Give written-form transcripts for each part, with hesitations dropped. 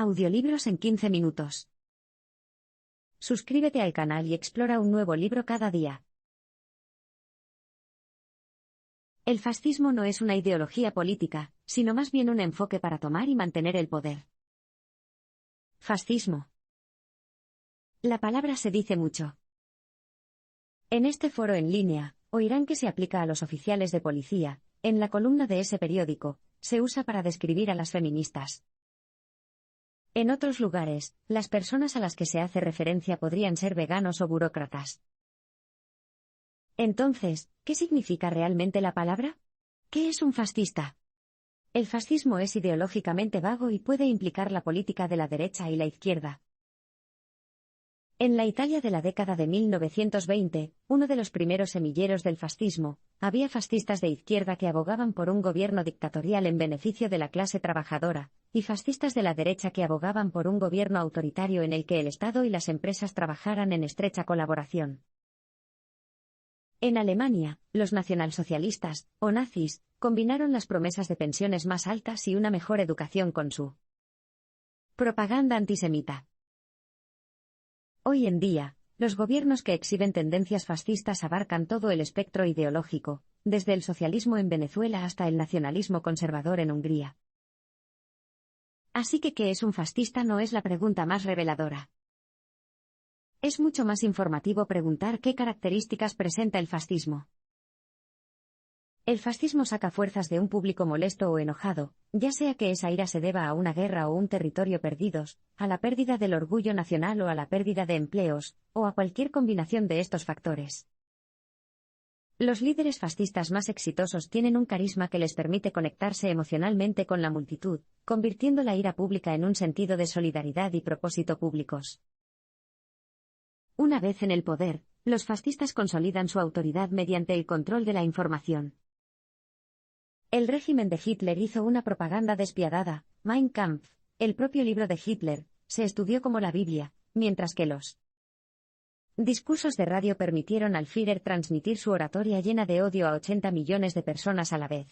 Audiolibros en 15 minutos. Suscríbete al canal y explora un nuevo libro cada día. El fascismo no es una ideología política, sino más bien un enfoque para tomar y mantener el poder. Fascismo. La palabra se dice mucho. En este foro en línea, oirán que se aplica a los oficiales de policía. En la columna de ese periódico, se usa para describir a las feministas. En otros lugares, las personas a las que se hace referencia podrían ser veganos o burócratas. Entonces, ¿qué significa realmente la palabra? ¿Qué es un fascista? El fascismo es ideológicamente vago y puede implicar la política de la derecha y la izquierda. En la Italia de la década de 1920, uno de los primeros semilleros del fascismo, había fascistas de izquierda que abogaban por un gobierno dictatorial en beneficio de la clase trabajadora, y fascistas de la derecha que abogaban por un gobierno autoritario en el que el Estado y las empresas trabajaran en estrecha colaboración. En Alemania, los nacionalsocialistas, o nazis, combinaron las promesas de pensiones más altas y una mejor educación con su propaganda antisemita. Hoy en día, los gobiernos que exhiben tendencias fascistas abarcan todo el espectro ideológico, desde el socialismo en Venezuela hasta el nacionalismo conservador en Hungría. Así que ¿qué es un fascista? No es la pregunta más reveladora. Es mucho más informativo preguntar qué características presenta el fascismo. El fascismo saca fuerzas de un público molesto o enojado, ya sea que esa ira se deba a una guerra o un territorio perdidos, a la pérdida del orgullo nacional o a la pérdida de empleos, o a cualquier combinación de estos factores. Los líderes fascistas más exitosos tienen un carisma que les permite conectarse emocionalmente con la multitud, convirtiendo la ira pública en un sentido de solidaridad y propósito públicos. Una vez en el poder, los fascistas consolidan su autoridad mediante el control de la información. El régimen de Hitler hizo una propaganda despiadada. Mein Kampf, el propio libro de Hitler, se estudió como la Biblia, mientras que los discursos de radio permitieron al Führer transmitir su oratoria llena de odio a 80 millones de personas a la vez.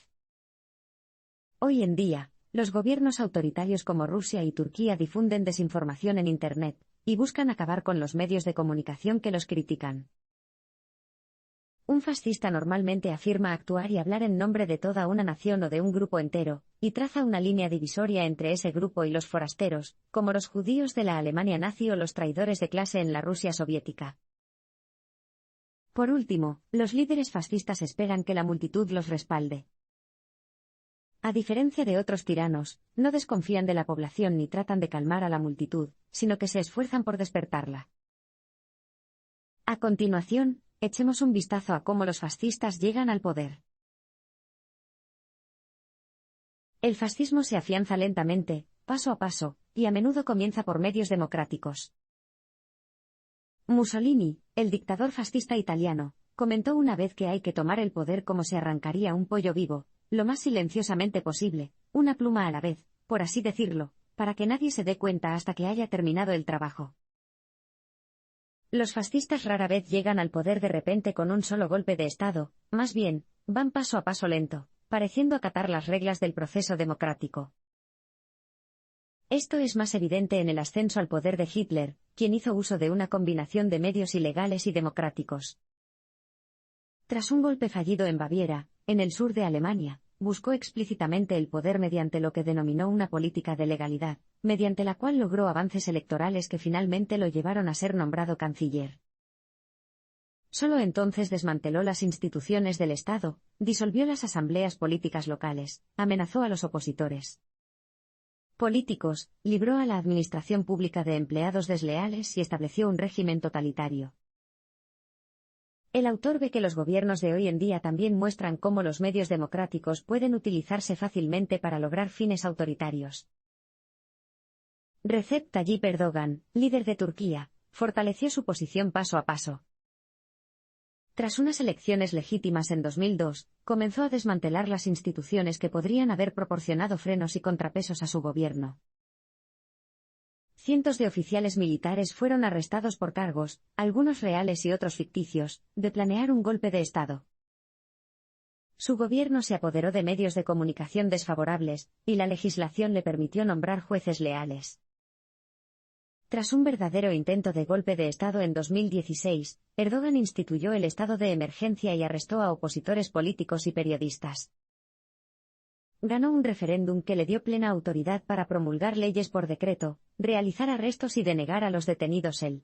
Hoy en día, los gobiernos autoritarios como Rusia y Turquía difunden desinformación en Internet, y buscan acabar con los medios de comunicación que los critican. Un fascista normalmente afirma actuar y hablar en nombre de toda una nación o de un grupo entero, y traza una línea divisoria entre ese grupo y los forasteros, como los judíos de la Alemania nazi o los traidores de clase en la Rusia soviética. Por último, los líderes fascistas esperan que la multitud los respalde. A diferencia de otros tiranos, no desconfían de la población ni tratan de calmar a la multitud, sino que se esfuerzan por despertarla. A continuación, echemos un vistazo a cómo los fascistas llegan al poder. El fascismo se afianza lentamente, paso a paso, y a menudo comienza por medios democráticos. Mussolini, el dictador fascista italiano, comentó una vez que hay que tomar el poder como se arrancaría un pollo vivo, lo más silenciosamente posible, una pluma a la vez, por así decirlo, para que nadie se dé cuenta hasta que haya terminado el trabajo. Los fascistas rara vez llegan al poder de repente con un solo golpe de Estado, más bien, van paso a paso lento, pareciendo acatar las reglas del proceso democrático. Esto es más evidente en el ascenso al poder de Hitler, quien hizo uso de una combinación de medios ilegales y democráticos. Tras un golpe fallido en Baviera, en el sur de Alemania, buscó explícitamente el poder mediante lo que denominó una política de legalidad, mediante la cual logró avances electorales que finalmente lo llevaron a ser nombrado canciller. Solo entonces desmanteló las instituciones del Estado, disolvió las asambleas políticas locales, amenazó a los opositores políticos, libró a la administración pública de empleados desleales y estableció un régimen totalitario. El autor ve que los gobiernos de hoy en día también muestran cómo los medios democráticos pueden utilizarse fácilmente para lograr fines autoritarios. Recep Tayyip Erdogan, líder de Turquía, fortaleció su posición paso a paso. Tras unas elecciones legítimas en 2002, comenzó a desmantelar las instituciones que podrían haber proporcionado frenos y contrapesos a su gobierno. Cientos de oficiales militares fueron arrestados por cargos, algunos reales y otros ficticios, de planear un golpe de Estado. Su gobierno se apoderó de medios de comunicación desfavorables, y la legislación le permitió nombrar jueces leales. Tras un verdadero intento de golpe de Estado en 2016, Erdogan instituyó el estado de emergencia y arrestó a opositores políticos y periodistas. Ganó un referéndum que le dio plena autoridad para promulgar leyes por decreto, realizar arrestos y denegar a los detenidos el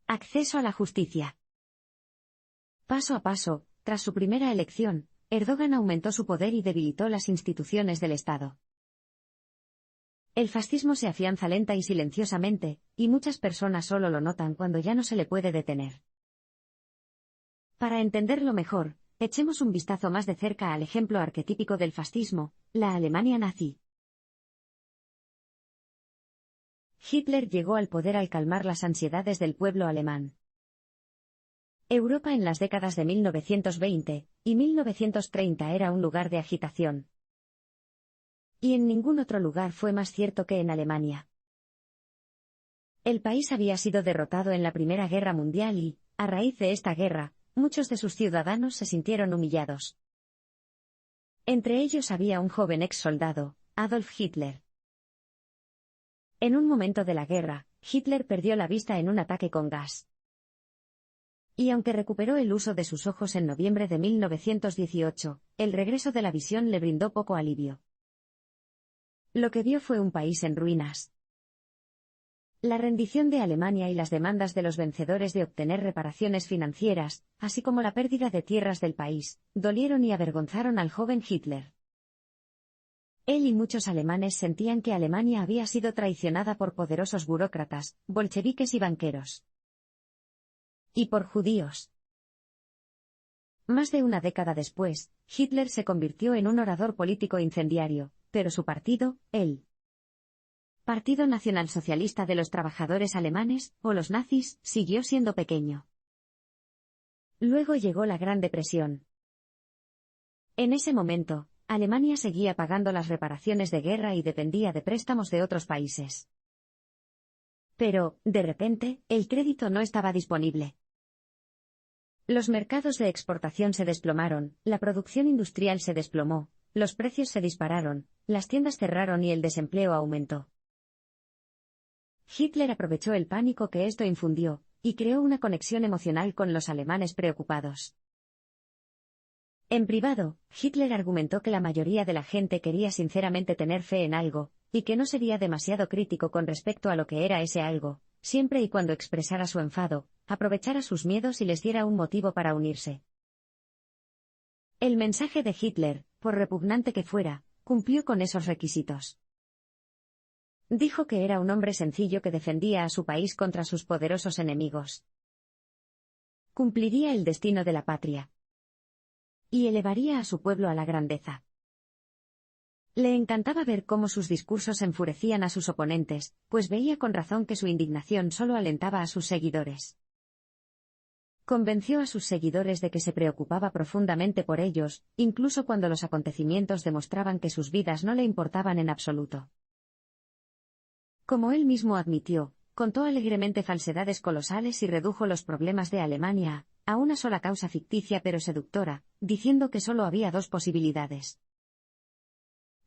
acceso a la justicia. Paso a paso, tras su primera elección, Erdogan aumentó su poder y debilitó las instituciones del Estado. El fascismo se afianza lenta y silenciosamente, y muchas personas solo lo notan cuando ya no se le puede detener. Para entenderlo mejor, echemos un vistazo más de cerca al ejemplo arquetípico del fascismo, la Alemania nazi. Hitler llegó al poder al calmar las ansiedades del pueblo alemán. Europa en las décadas de 1920 y 1930 era un lugar de agitación. Y en ningún otro lugar fue más cierto que en Alemania. El país había sido derrotado en la Primera Guerra Mundial y, a raíz de esta guerra, muchos de sus ciudadanos se sintieron humillados. Entre ellos había un joven ex soldado, Adolf Hitler. En un momento de la guerra, Hitler perdió la vista en un ataque con gas. Y aunque recuperó el uso de sus ojos en noviembre de 1918, el regreso de la visión le brindó poco alivio. Lo que vio fue un país en ruinas. La rendición de Alemania y las demandas de los vencedores de obtener reparaciones financieras, así como la pérdida de tierras del país, dolieron y avergonzaron al joven Hitler. Él y muchos alemanes sentían que Alemania había sido traicionada por poderosos burócratas, bolcheviques y banqueros. Y por judíos. Más de una década después, Hitler se convirtió en un orador político incendiario, pero su partido, el Partido Nacionalsocialista de los Trabajadores Alemanes, o los nazis, siguió siendo pequeño. Luego llegó la Gran Depresión. En ese momento, Alemania seguía pagando las reparaciones de guerra y dependía de préstamos de otros países. Pero, de repente, el crédito no estaba disponible. Los mercados de exportación se desplomaron, la producción industrial se desplomó, los precios se dispararon, las tiendas cerraron y el desempleo aumentó. Hitler aprovechó el pánico que esto infundió, y creó una conexión emocional con los alemanes preocupados. En privado, Hitler argumentó que la mayoría de la gente quería sinceramente tener fe en algo, y que no sería demasiado crítico con respecto a lo que era ese algo, siempre y cuando expresara su enfado, aprovechara sus miedos y les diera un motivo para unirse. El mensaje de Hitler, por repugnante que fuera, cumplió con esos requisitos. Dijo que era un hombre sencillo que defendía a su país contra sus poderosos enemigos. Cumpliría el destino de la patria. Y elevaría a su pueblo a la grandeza. Le encantaba ver cómo sus discursos enfurecían a sus oponentes, pues veía con razón que su indignación solo alentaba a sus seguidores. Convenció a sus seguidores de que se preocupaba profundamente por ellos, incluso cuando los acontecimientos demostraban que sus vidas no le importaban en absoluto. Como él mismo admitió, contó alegremente falsedades colosales y redujo los problemas de Alemania a una sola causa ficticia pero seductora, diciendo que solo había dos posibilidades.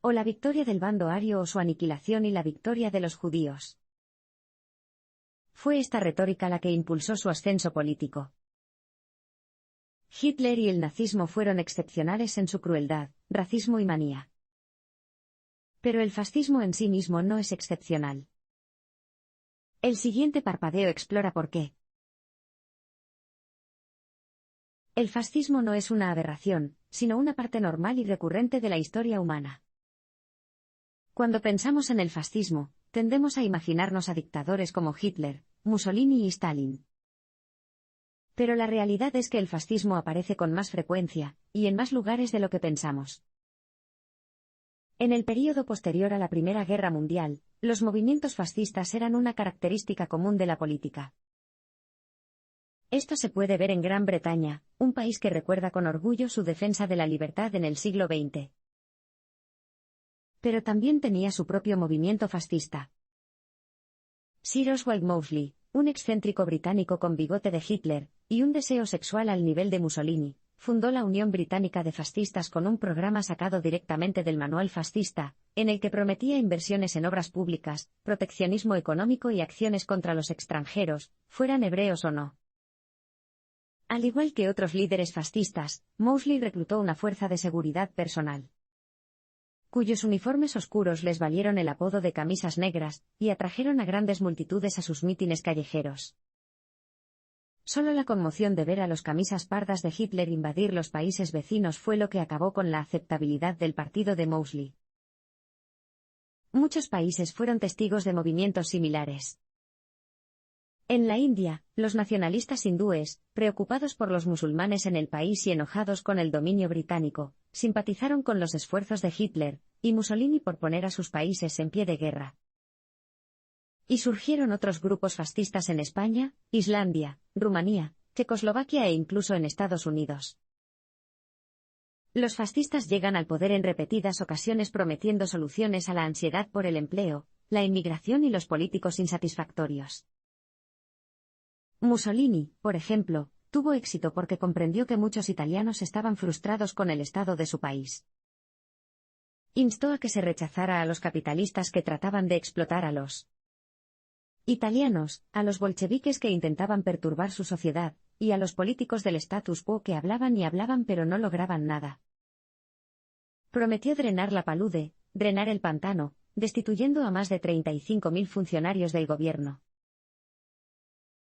O la victoria del bando ario o su aniquilación y la victoria de los judíos. Fue esta retórica la que impulsó su ascenso político. Hitler y el nazismo fueron excepcionales en su crueldad, racismo y manía. Pero el fascismo en sí mismo no es excepcional. El siguiente parpadeo explora por qué. El fascismo no es una aberración, sino una parte normal y recurrente de la historia humana. Cuando pensamos en el fascismo, tendemos a imaginarnos a dictadores como Hitler, Mussolini y Stalin. Pero la realidad es que el fascismo aparece con más frecuencia, y en más lugares de lo que pensamos. En el período posterior a la Primera Guerra Mundial, los movimientos fascistas eran una característica común de la política. Esto se puede ver en Gran Bretaña, un país que recuerda con orgullo su defensa de la libertad en el siglo XX. Pero también tenía su propio movimiento fascista. Sir Oswald Mosley, un excéntrico británico con bigote de Hitler, y un deseo sexual al nivel de Mussolini, fundó la Unión Británica de Fascistas con un programa sacado directamente del Manual Fascista, en el que prometía inversiones en obras públicas, proteccionismo económico y acciones contra los extranjeros, fueran hebreos o no. Al igual que otros líderes fascistas, Mosley reclutó una fuerza de seguridad personal, cuyos uniformes oscuros les valieron el apodo de camisas negras, y atrajeron a grandes multitudes a sus mítines callejeros. Solo la conmoción de ver a los camisas pardas de Hitler invadir los países vecinos fue lo que acabó con la aceptabilidad del partido de Mosley. Muchos países fueron testigos de movimientos similares. En la India, los nacionalistas hindúes, preocupados por los musulmanes en el país y enojados con el dominio británico, simpatizaron con los esfuerzos de Hitler y Mussolini por poner a sus países en pie de guerra. Y surgieron otros grupos fascistas en España, Islandia, Rumanía, Checoslovaquia e incluso en Estados Unidos. Los fascistas llegan al poder en repetidas ocasiones prometiendo soluciones a la ansiedad por el empleo, la inmigración y los políticos insatisfactorios. Mussolini, por ejemplo, tuvo éxito porque comprendió que muchos italianos estaban frustrados con el estado de su país. Instó a que se rechazara a los capitalistas que trataban de explotar a los italianos, a los bolcheviques que intentaban perturbar su sociedad, y a los políticos del status quo que hablaban y hablaban pero no lograban nada. Prometió drenar la palude, drenar el pantano, destituyendo a más de 35.000 funcionarios del gobierno.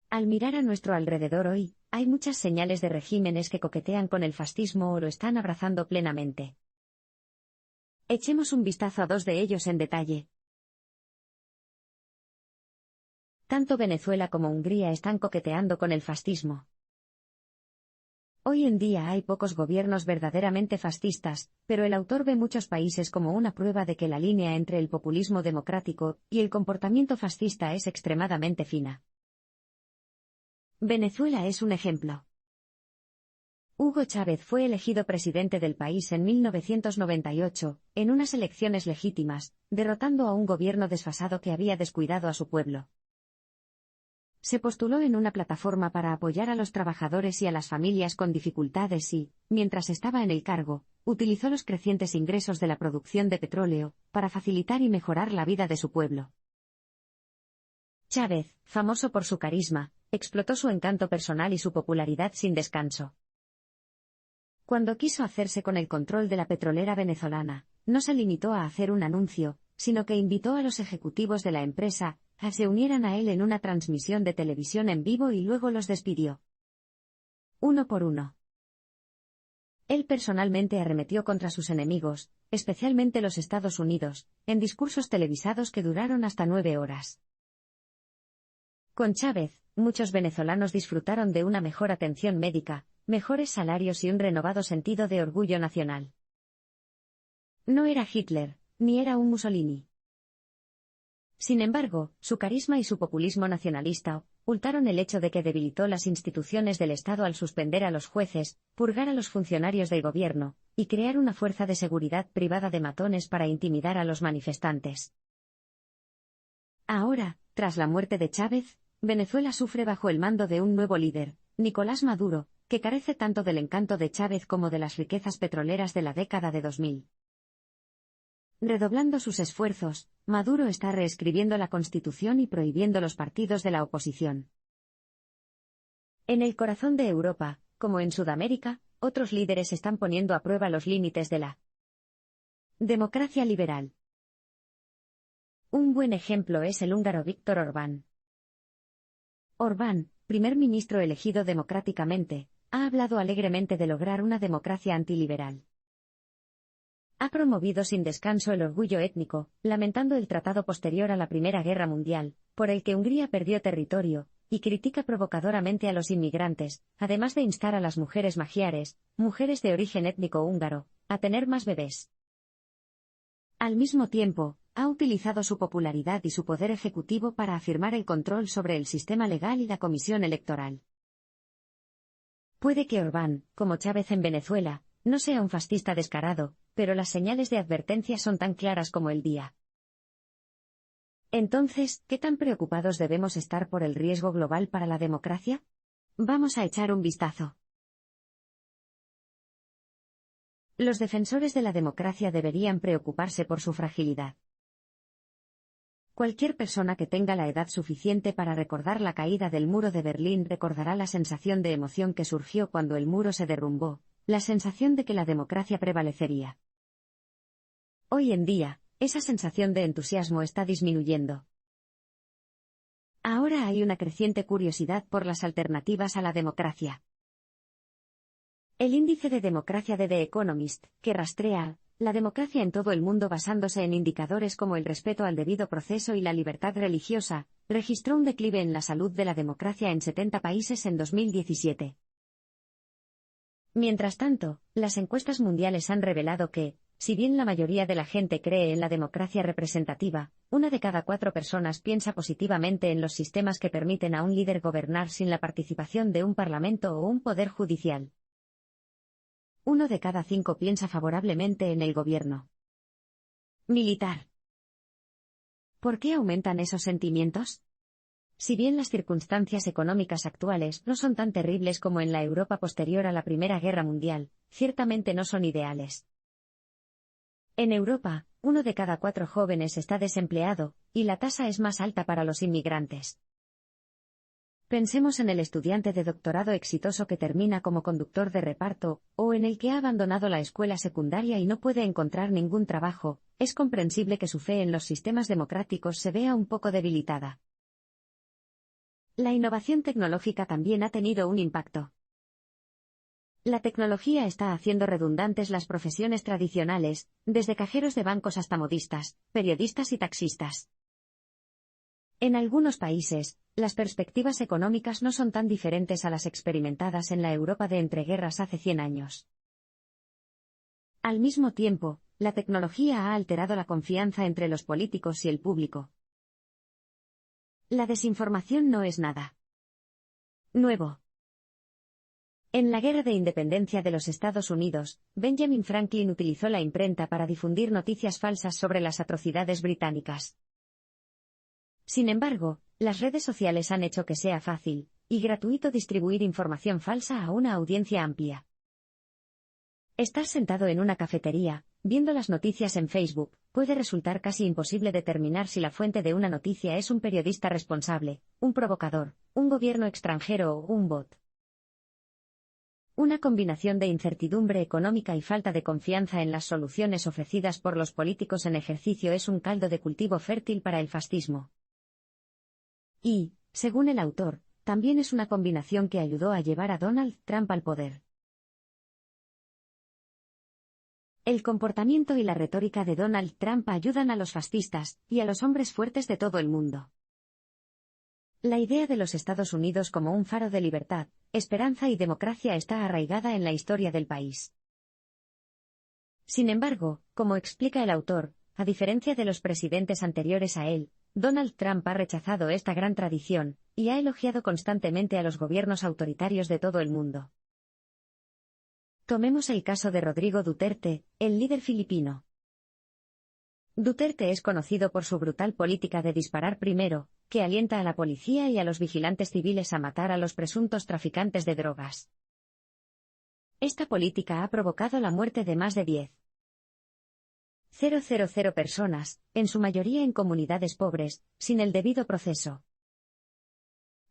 Al mirar a nuestro alrededor hoy, hay muchas señales de regímenes que coquetean con el fascismo o lo están abrazando plenamente. Echemos un vistazo a dos de ellos en detalle. Tanto Venezuela como Hungría están coqueteando con el fascismo. Hoy en día hay pocos gobiernos verdaderamente fascistas, pero el autor ve muchos países como una prueba de que la línea entre el populismo democrático y el comportamiento fascista es extremadamente fina. Venezuela es un ejemplo. Hugo Chávez fue elegido presidente del país en 1998, en unas elecciones legítimas, derrotando a un gobierno desfasado que había descuidado a su pueblo. Se postuló en una plataforma para apoyar a los trabajadores y a las familias con dificultades y, mientras estaba en el cargo, utilizó los crecientes ingresos de la producción de petróleo para facilitar y mejorar la vida de su pueblo. Chávez, famoso por su carisma, explotó su encanto personal y su popularidad sin descanso. Cuando quiso hacerse con el control de la petrolera venezolana, no se limitó a hacer un anuncio, sino que invitó a los ejecutivos de la empresa a que se unieran a él en una transmisión de televisión en vivo y luego los despidió. Uno por uno. Él personalmente arremetió contra sus enemigos, especialmente los Estados Unidos, en discursos televisados que duraron hasta 9 horas. Con Chávez, muchos venezolanos disfrutaron de una mejor atención médica, mejores salarios y un renovado sentido de orgullo nacional. No era Hitler, ni era un Mussolini. Sin embargo, su carisma y su populismo nacionalista ocultaron el hecho de que debilitó las instituciones del Estado al suspender a los jueces, purgar a los funcionarios del gobierno, y crear una fuerza de seguridad privada de matones para intimidar a los manifestantes. Ahora, tras la muerte de Chávez, Venezuela sufre bajo el mando de un nuevo líder, Nicolás Maduro, que carece tanto del encanto de Chávez como de las riquezas petroleras de la década de 2000. Redoblando sus esfuerzos, Maduro está reescribiendo la Constitución y prohibiendo los partidos de la oposición. En el corazón de Europa, como en Sudamérica, otros líderes están poniendo a prueba los límites de la democracia liberal. Un buen ejemplo es el húngaro Viktor Orbán. Orbán, primer ministro elegido democráticamente, ha hablado alegremente de lograr una democracia antiliberal. Ha promovido sin descanso el orgullo étnico, lamentando el tratado posterior a la Primera Guerra Mundial, por el que Hungría perdió territorio, y critica provocadoramente a los inmigrantes, además de instar a las mujeres magiares, mujeres de origen étnico húngaro, a tener más bebés. Al mismo tiempo, ha utilizado su popularidad y su poder ejecutivo para afirmar el control sobre el sistema legal y la comisión electoral. Puede que Orbán, como Chávez en Venezuela, no sea un fascista descarado, pero las señales de advertencia son tan claras como el día. Entonces, ¿qué tan preocupados debemos estar por el riesgo global para la democracia? Vamos a echar un vistazo. Los defensores de la democracia deberían preocuparse por su fragilidad. Cualquier persona que tenga la edad suficiente para recordar la caída del muro de Berlín recordará la sensación de emoción que surgió cuando el muro se derrumbó, la sensación de que la democracia prevalecería. Hoy en día, esa sensación de entusiasmo está disminuyendo. Ahora hay una creciente curiosidad por las alternativas a la democracia. El índice de democracia de The Economist, que rastrea la democracia en todo el mundo basándose en indicadores como el respeto al debido proceso y la libertad religiosa, registró un declive en la salud de la democracia en 70 países en 2017. Mientras tanto, las encuestas mundiales han revelado que, si bien la mayoría de la gente cree en la democracia representativa, 1 de cada 4 personas piensa positivamente en los sistemas que permiten a un líder gobernar sin la participación de un parlamento o un poder judicial. 1 de cada 5 piensa favorablemente en el gobierno militar. ¿Por qué aumentan esos sentimientos? Si bien las circunstancias económicas actuales no son tan terribles como en la Europa posterior a la Primera Guerra Mundial, ciertamente no son ideales. En Europa, 1 de cada 4 jóvenes está desempleado, y la tasa es más alta para los inmigrantes. Pensemos en el estudiante de doctorado exitoso que termina como conductor de reparto, o en el que ha abandonado la escuela secundaria y no puede encontrar ningún trabajo. Es comprensible que su fe en los sistemas democráticos se vea un poco debilitada. La innovación tecnológica también ha tenido un impacto. La tecnología está haciendo redundantes las profesiones tradicionales, desde cajeros de bancos hasta modistas, periodistas y taxistas. En algunos países, las perspectivas económicas no son tan diferentes a las experimentadas en la Europa de entreguerras hace 100 años. Al mismo tiempo, la tecnología ha alterado la confianza entre los políticos y el público. La desinformación no es nada nuevo. En la Guerra de Independencia de los Estados Unidos, Benjamin Franklin utilizó la imprenta para difundir noticias falsas sobre las atrocidades británicas. Sin embargo, las redes sociales han hecho que sea fácil y gratuito distribuir información falsa a una audiencia amplia. Estar sentado en una cafetería, viendo las noticias en Facebook, puede resultar casi imposible determinar si la fuente de una noticia es un periodista responsable, un provocador, un gobierno extranjero o un bot. Una combinación de incertidumbre económica y falta de confianza en las soluciones ofrecidas por los políticos en ejercicio es un caldo de cultivo fértil para el fascismo. Y, según el autor, también es una combinación que ayudó a llevar a Donald Trump al poder. El comportamiento y la retórica de Donald Trump ayudan a los fascistas y a los hombres fuertes de todo el mundo. La idea de los Estados Unidos como un faro de libertad, esperanza y democracia está arraigada en la historia del país. Sin embargo, como explica el autor, a diferencia de los presidentes anteriores a él, Donald Trump ha rechazado esta gran tradición, y ha elogiado constantemente a los gobiernos autoritarios de todo el mundo. Tomemos el caso de Rodrigo Duterte, el líder filipino. Duterte es conocido por su brutal política de disparar primero, que alienta a la policía y a los vigilantes civiles a matar a los presuntos traficantes de drogas. Esta política ha provocado la muerte de más de 10.000 personas, en su mayoría en comunidades pobres, sin el debido proceso.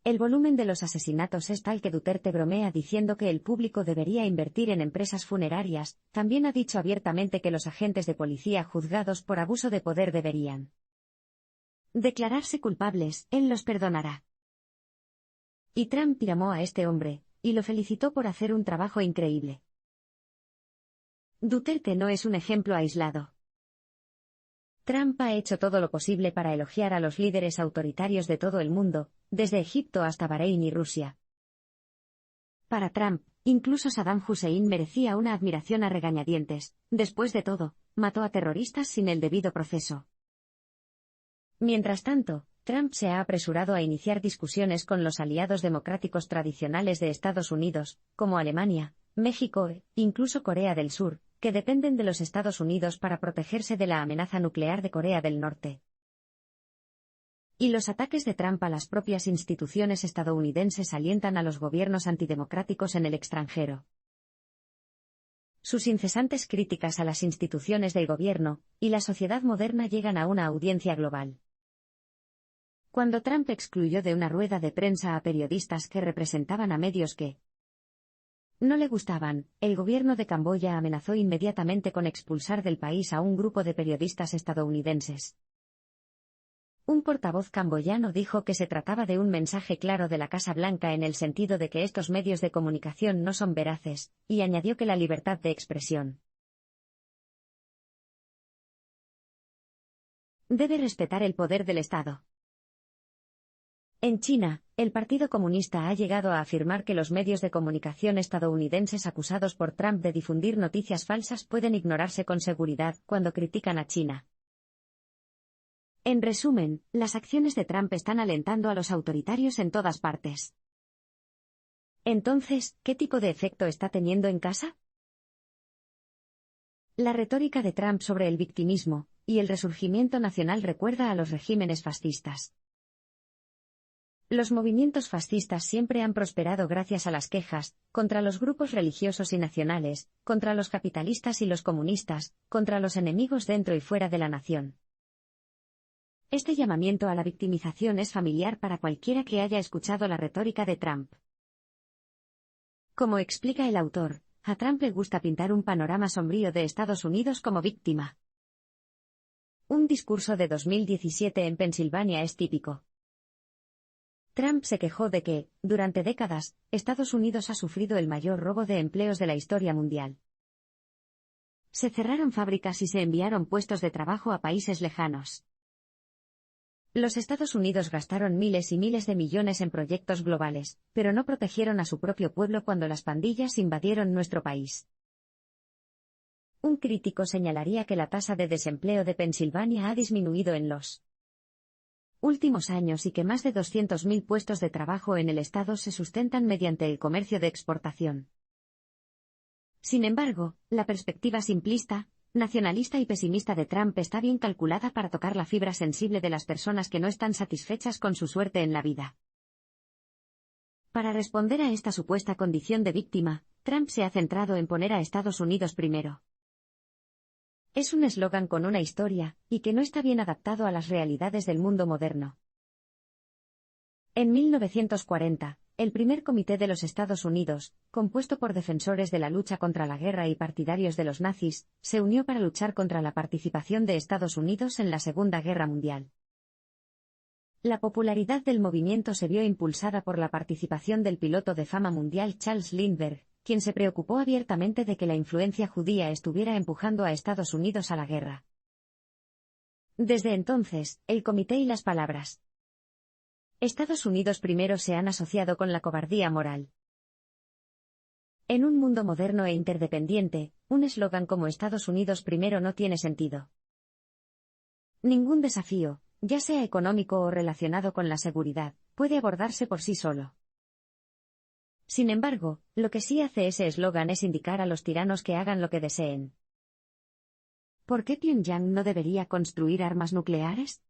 El volumen de los asesinatos es tal que Duterte bromea diciendo que el público debería invertir en empresas funerarias. También ha dicho abiertamente que los agentes de policía juzgados por abuso de poder deberían declararse culpables, él los perdonará. Y Trump llamó a este hombre, y lo felicitó por hacer un trabajo increíble. Duterte no es un ejemplo aislado. Trump ha hecho todo lo posible para elogiar a los líderes autoritarios de todo el mundo, desde Egipto hasta Bahrein y Rusia. Para Trump, incluso Saddam Hussein merecía una admiración a regañadientes. Después de todo, mató a terroristas sin el debido proceso. Mientras tanto, Trump se ha apresurado a iniciar discusiones con los aliados democráticos tradicionales de Estados Unidos, como Alemania, México e incluso Corea del Sur, que dependen de los Estados Unidos para protegerse de la amenaza nuclear de Corea del Norte. Y los ataques de Trump a las propias instituciones estadounidenses alientan a los gobiernos antidemocráticos en el extranjero. Sus incesantes críticas a las instituciones del gobierno y la sociedad moderna llegan a una audiencia global. Cuando Trump excluyó de una rueda de prensa a periodistas que representaban a medios que no le gustaban, el gobierno de Camboya amenazó inmediatamente con expulsar del país a un grupo de periodistas estadounidenses. Un portavoz camboyano dijo que se trataba de un mensaje claro de la Casa Blanca en el sentido de que estos medios de comunicación no son veraces, y añadió que la libertad de expresión debe respetar el poder del Estado. En China, el Partido Comunista ha llegado a afirmar que los medios de comunicación estadounidenses acusados por Trump de difundir noticias falsas pueden ignorarse con seguridad cuando critican a China. En resumen, las acciones de Trump están alentando a los autoritarios en todas partes. Entonces, ¿qué tipo de efecto está teniendo en casa? La retórica de Trump sobre el victimismo y el resurgimiento nacional recuerda a los regímenes fascistas. Los movimientos fascistas siempre han prosperado gracias a las quejas, contra los grupos religiosos y nacionales, contra los capitalistas y los comunistas, contra los enemigos dentro y fuera de la nación. Este llamamiento a la victimización es familiar para cualquiera que haya escuchado la retórica de Trump. Como explica el autor, a Trump le gusta pintar un panorama sombrío de Estados Unidos como víctima. Un discurso de 2017 en Pensilvania es típico. Trump se quejó de que, durante décadas, Estados Unidos ha sufrido el mayor robo de empleos de la historia mundial. Se cerraron fábricas y se enviaron puestos de trabajo a países lejanos. Los Estados Unidos gastaron miles y miles de millones en proyectos globales, pero no protegieron a su propio pueblo cuando las pandillas invadieron nuestro país. Un crítico señalaría que la tasa de desempleo de Pensilvania ha disminuido en los últimos años y que más de 200.000 puestos de trabajo en el estado se sustentan mediante el comercio de exportación. Sin embargo, la perspectiva simplista, nacionalista y pesimista de Trump está bien calculada para tocar la fibra sensible de las personas que no están satisfechas con su suerte en la vida. Para responder a esta supuesta condición de víctima, Trump se ha centrado en poner a Estados Unidos primero. Es un eslogan con una historia, y que no está bien adaptado a las realidades del mundo moderno. En 1940, el primer comité de los Estados Unidos, compuesto por defensores de la lucha contra la guerra y partidarios de los nazis, se unió para luchar contra la participación de Estados Unidos en la Segunda Guerra Mundial. La popularidad del movimiento se vio impulsada por la participación del piloto de fama mundial Charles Lindbergh, quien se preocupó abiertamente de que la influencia judía estuviera empujando a Estados Unidos a la guerra. Desde entonces, el comité y las palabras Estados Unidos primero se han asociado con la cobardía moral. En un mundo moderno e interdependiente, un eslogan como Estados Unidos primero no tiene sentido. Ningún desafío, ya sea económico o relacionado con la seguridad, puede abordarse por sí solo. Sin embargo, lo que sí hace ese eslogan es indicar a los tiranos que hagan lo que deseen. ¿Por qué Pyongyang no debería construir armas nucleares?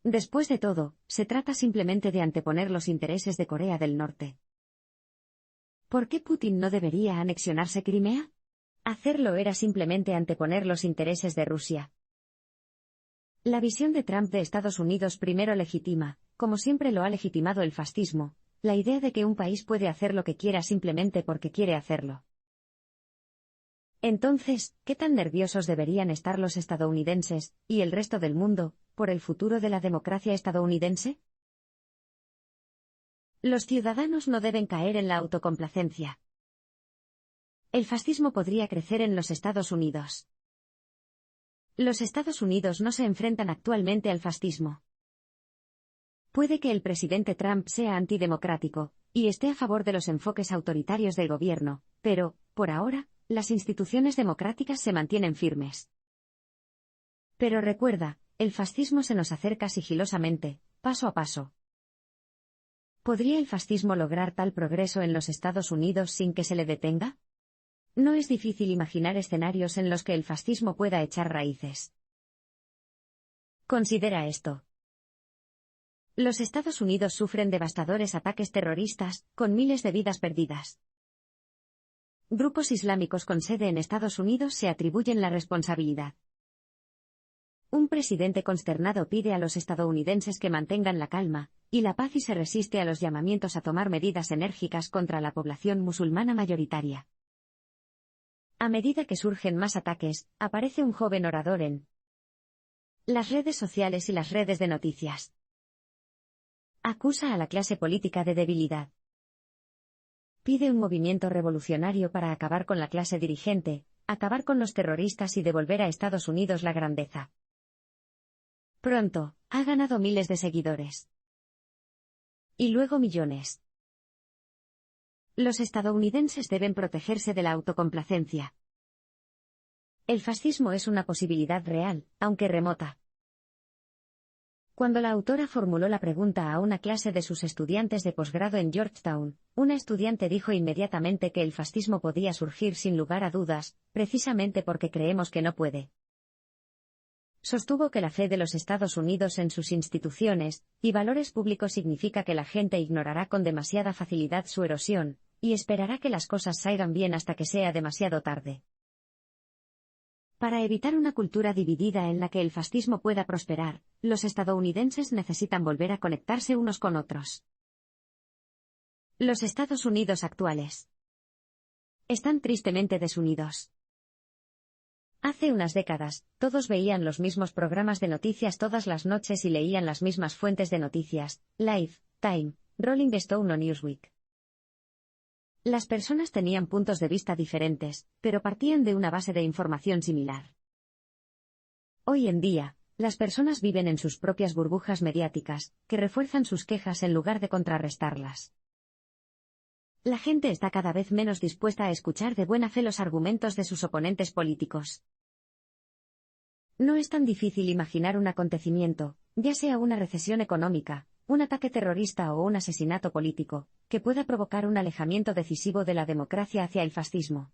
Después de todo, se trata simplemente de anteponer los intereses de Corea del Norte. ¿Por qué Putin no debería anexionarse Crimea? Hacerlo era simplemente anteponer los intereses de Rusia. La visión de Trump de Estados Unidos primero legitima, como siempre lo ha legitimado el fascismo, la idea de que un país puede hacer lo que quiera simplemente porque quiere hacerlo. Entonces, ¿qué tan nerviosos deberían estar los estadounidenses, y el resto del mundo, por el futuro de la democracia estadounidense? Los ciudadanos no deben caer en la autocomplacencia. El fascismo podría crecer en los Estados Unidos. Los Estados Unidos no se enfrentan actualmente al fascismo. Puede que el presidente Trump sea antidemocrático, y esté a favor de los enfoques autoritarios del gobierno, pero, por ahora, las instituciones democráticas se mantienen firmes. Pero recuerda, el fascismo se nos acerca sigilosamente, paso a paso. ¿Podría el fascismo lograr tal progreso en los Estados Unidos sin que se le detenga? No es difícil imaginar escenarios en los que el fascismo pueda echar raíces. Considera esto. Los Estados Unidos sufren devastadores ataques terroristas, con miles de vidas perdidas. Grupos islámicos con sede en Estados Unidos se atribuyen la responsabilidad. Un presidente consternado pide a los estadounidenses que mantengan la calma y la paz y se resiste a los llamamientos a tomar medidas enérgicas contra la población musulmana mayoritaria. A medida que surgen más ataques, aparece un joven orador en las redes sociales y las redes de noticias. Acusa a la clase política de debilidad. Pide un movimiento revolucionario para acabar con la clase dirigente, acabar con los terroristas y devolver a Estados Unidos la grandeza. Pronto, ha ganado miles de seguidores. Y luego millones. Los estadounidenses deben protegerse de la autocomplacencia. El fascismo es una posibilidad real, aunque remota. Cuando la autora formuló la pregunta a una clase de sus estudiantes de posgrado en Georgetown, una estudiante dijo inmediatamente que el fascismo podía surgir sin lugar a dudas, precisamente porque creemos que no puede. Sostuvo que la fe de los Estados Unidos en sus instituciones y valores públicos significa que la gente ignorará con demasiada facilidad su erosión, y esperará que las cosas salgan bien hasta que sea demasiado tarde. Para evitar una cultura dividida en la que el fascismo pueda prosperar, los estadounidenses necesitan volver a conectarse unos con otros. Los Estados Unidos actuales están tristemente desunidos. Hace unas décadas, todos veían los mismos programas de noticias todas las noches y leían las mismas fuentes de noticias, Life, Time, Rolling Stone o Newsweek. Las personas tenían puntos de vista diferentes, pero partían de una base de información similar. Hoy en día, las personas viven en sus propias burbujas mediáticas, que refuerzan sus quejas en lugar de contrarrestarlas. La gente está cada vez menos dispuesta a escuchar de buena fe los argumentos de sus oponentes políticos. No es tan difícil imaginar un acontecimiento, ya sea una recesión económica, un ataque terrorista o un asesinato político, que pueda provocar un alejamiento decisivo de la democracia hacia el fascismo.